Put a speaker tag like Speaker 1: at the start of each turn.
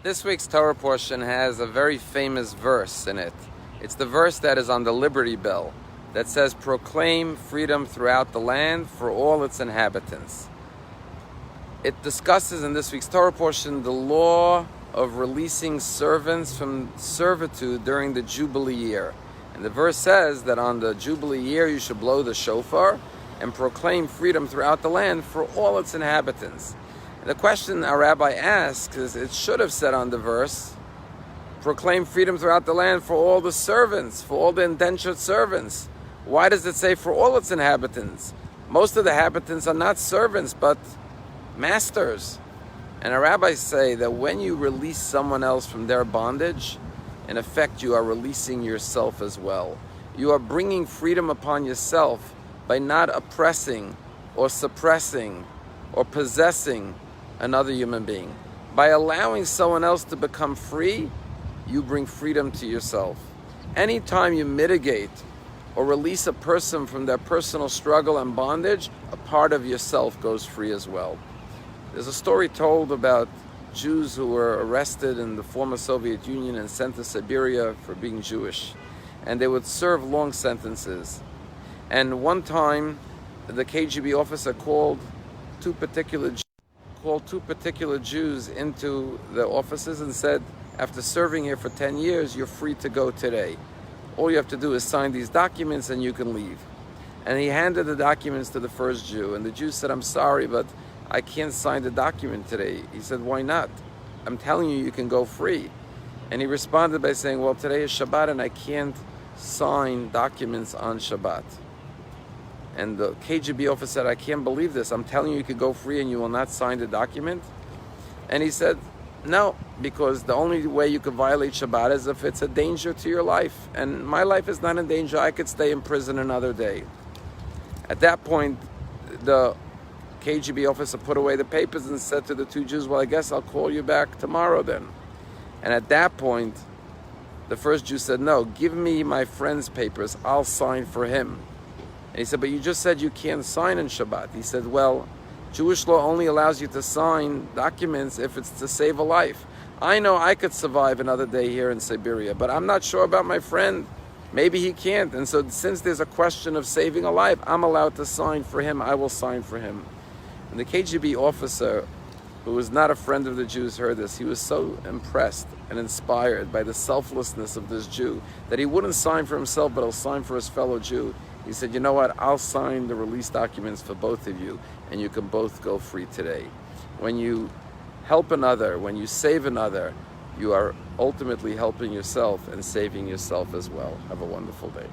Speaker 1: This week's Torah portion has a very famous verse in it. It's the verse that is on the Liberty Bell that says, "Proclaim freedom throughout the land for all its inhabitants." It discusses in this week's Torah portion the law of releasing servants from servitude during the Jubilee year. And the verse says that on the Jubilee year you should blow the shofar and proclaim freedom throughout the land for all its inhabitants. And the question our Rabbi asks is, it should have said on the verse, proclaim freedom throughout the land for all the servants, for all the indentured servants. Why does it say for all its inhabitants? Most of the inhabitants are not servants, but masters. And our rabbis say that when you release someone else from their bondage, in effect you are releasing yourself as well. You are bringing freedom upon yourself by not oppressing or suppressing or possessing another human being. By allowing someone else to become free, you bring freedom to yourself. Anytime you mitigate or release a person from their personal struggle and bondage, a part of yourself goes free as well. There's a story told about Jews who were arrested in the former Soviet Union and sent to Siberia for being Jewish. And they would serve long sentences. And one time, the KGB officer called two particular Jews into the offices and said, after serving here for 10 years, you're free to go today. All you have to do is sign these documents and you can leave. And he handed the documents to the first Jew. And the Jew said, I'm sorry, but I can't sign the document today. He said, why not? I'm telling you, you can go free. And he responded by saying, well, today is Shabbat and I can't sign documents on Shabbat. And the KGB officer said, I can't believe this. I'm telling you, you could go free and you will not sign the document. And he said, no, because the only way you could violate Shabbat is if it's a danger to your life. And my life is not in danger. I could stay in prison another day. At that point, the KGB officer put away the papers and said to the two Jews, well, I guess I'll call you back tomorrow then. And at that point, the first Jew said, no, give me my friend's papers. I'll sign for him. And he said, but you just said you can't sign on Shabbat. He said, well, Jewish law only allows you to sign documents if it's to save a life. I know I could survive another day here in Siberia, but I'm not sure about my friend. Maybe he can't. And so since there's a question of saving a life, I'm allowed to sign for him. I will sign for him. And the KGB officer, who was not a friend of the Jews, heard this. He was so impressed and inspired by the selflessness of this Jew that he wouldn't sign for himself, but he'll sign for his fellow Jew. He said, you know what, I'll sign the release documents for both of you, and you can both go free today. When you help another, when you save another, you are ultimately helping yourself and saving yourself as well. Have a wonderful day.